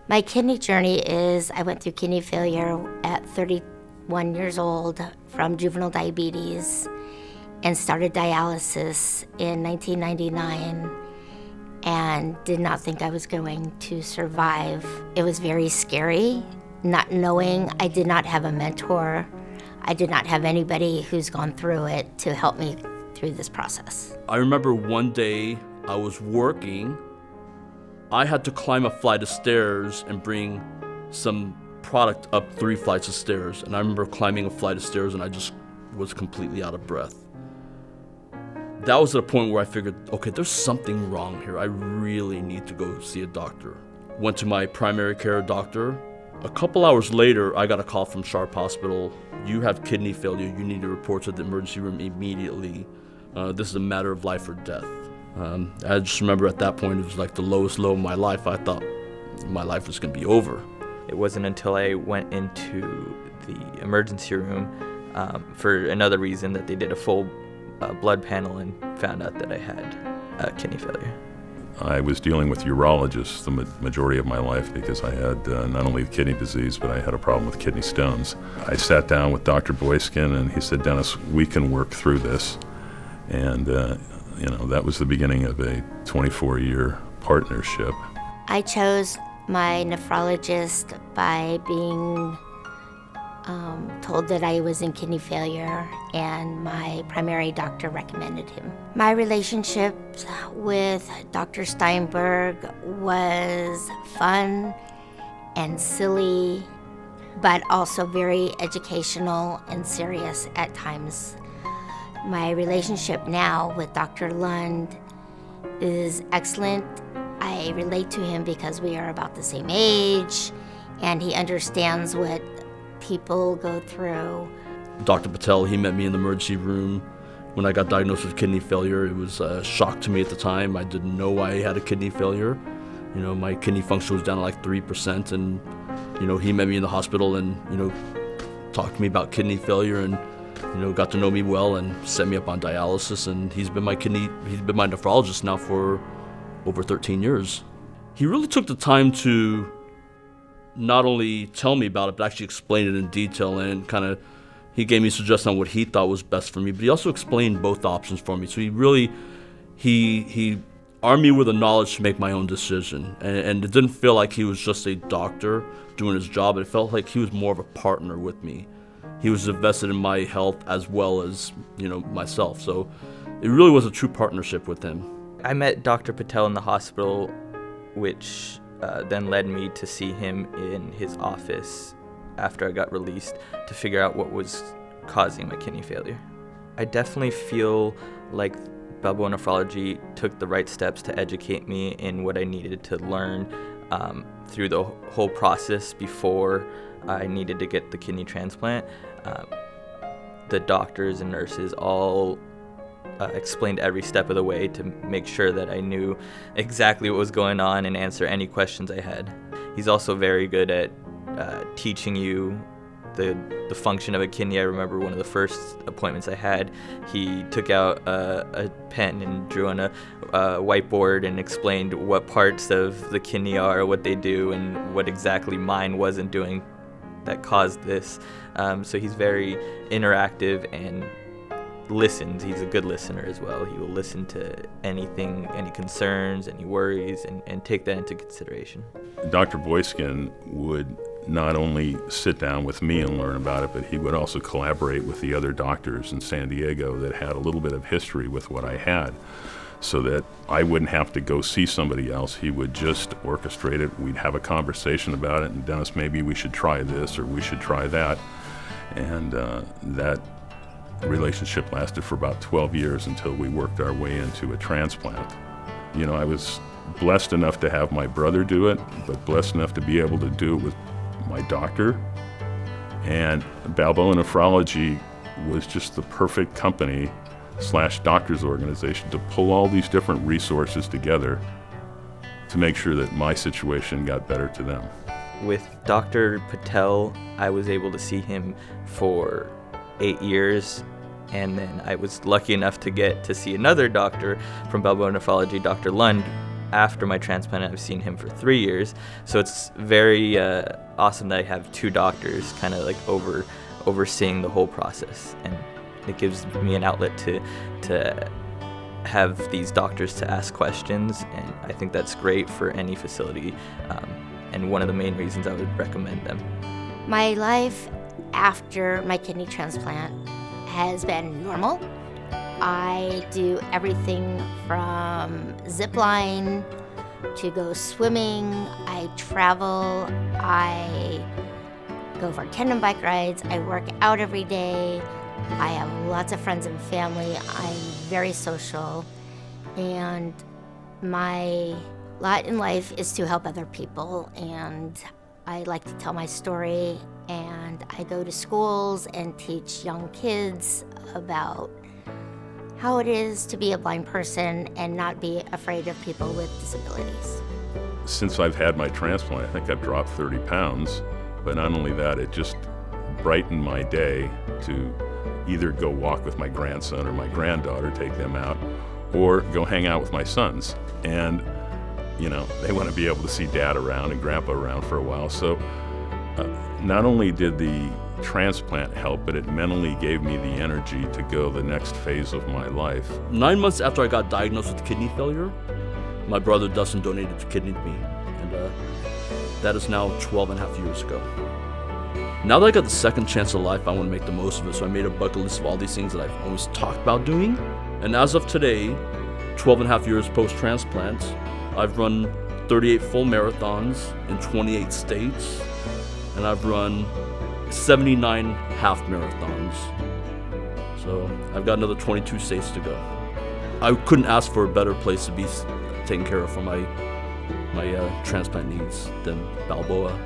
My kidney journey is I went through kidney failure at 31 years old from juvenile diabetes and started dialysis in 1999 and did not think I was going to survive. It was very scary, not knowing. I did not have a mentor. I did not have anybody who's gone through it to help me through this process. I remember one day I was working. I had to climb a flight of stairs and bring some product up 3 flights of stairs. And I remember climbing a flight of stairs and I just was completely out of breath. That was at a point where I figured, okay, there's something wrong here. I really need to go see a doctor. Went to my primary care doctor. A couple hours later, I got a call from Sharp Hospital. You have kidney failure. You need to report to the emergency room immediately. This is a matter of life or death. I just remember at that point, it was like the lowest low of my life. I thought my life was going to be over. It wasn't until I went into the emergency room for another reason that they did a full blood panel and found out that I had kidney failure. I was dealing with urologists the majority of my life because I had not only kidney disease, but I had a problem with kidney stones. I sat down with Dr. Boyskin and he said, Dennis, we can work through this. And that was the beginning of a 24-year partnership. I chose my nephrologist by being told that I was in kidney failure, and my primary doctor recommended him. My relationship with Dr. Steinberg was fun and silly, but also very educational and serious at times. My relationship now with Dr. Lund is excellent. I relate to him because we are about the same age, and he understands what people go through. Dr. Patel, he met me in the emergency room when I got diagnosed with kidney failure. It was a shock to me at the time. I didn't know I had a kidney failure. My kidney function was down to like 3%, and he met me in the hospital and talked to me about kidney failure and got to know me well and set me up on dialysis, and he's been my nephrologist now for over 13 years. He really took the time to not only tell me about it, but actually explain it in detail, and he gave me suggestions on what he thought was best for me, but he also explained both options for me. So he armed me with the knowledge to make my own decision, and it didn't feel like he was just a doctor doing his job. It felt like he was more of a partner with me. He was invested in my health as well as myself, so it really was a true partnership with him. I met Dr. Patel in the hospital, which then led me to see him in his office after I got released to figure out what was causing my kidney failure. I definitely feel like Balboa Nephrology took the right steps to educate me in what I needed to learn through the whole process before I needed to get the kidney transplant. The doctors and nurses all explained every step of the way to make sure that I knew exactly what was going on and answer any questions I had. He's also very good at teaching you the function of a kidney. I remember one of the first appointments I had, he took out a pen and drew on a whiteboard and explained what parts of the kidney are, what they do, and what exactly mine wasn't doing that caused this. So he's very interactive and listens. He's a good listener as well. He will listen to anything, any concerns, any worries, and take that into consideration. Dr. Boyskin would not only sit down with me and learn about it, but he would also collaborate with the other doctors in San Diego that had a little bit of history with what I had, so that I wouldn't have to go see somebody else. He would just orchestrate it. We'd have a conversation about it, and Dennis, maybe we should try this or we should try that. And that relationship lasted for about 12 years until we worked our way into a transplant. I was blessed enough to have my brother do it, but blessed enough to be able to do it with my doctor. And Balboa Nephrology was just the perfect company / doctor's organization to pull all these different resources together to make sure that my situation got better to them. With Dr. Patel, I was able to see him for 8 years, and then I was lucky enough to get to see another doctor from Balboa Nephrology, Dr. Lund, after my transplant, I've seen him for 3 years. So it's very awesome that I have two doctors kind of like overseeing the whole process, and it gives me an outlet to have these doctors to ask questions, and I think that's great for any facility, and one of the main reasons I would recommend them. My life after my kidney transplant has been normal. I do everything from zip line to go swimming. I travel. I go for tandem bike rides. I work out every day. I have lots of friends and family. I'm very social. And my lot in life is to help other people. And I like to tell my story. And I go to schools and teach young kids about how it is to be a blind person and not be afraid of people with disabilities. Since I've had my transplant, I think I've dropped 30 pounds, but not only that, it just brightened my day to either go walk with my grandson or my granddaughter, take them out, or go hang out with my sons. And, you know, they want to be able to see dad around and grandpa around for a while. So not only did the transplant help, but it mentally gave me the energy to go the next phase of my life. 9 months after I got diagnosed with kidney failure, my brother Dustin donated a kidney to me, and that is now 12 and a half years ago. Now that I got the second chance of life, I want to make the most of it, so I made a bucket list of all these things that I've always talked about doing. And as of today, 12 and a half years post-transplant, I've run 38 full marathons in 28 states, and I've run 79 half marathons. So I've got another 22 states to go. I couldn't ask for a better place to be taken care of for my transplant needs than Balboa.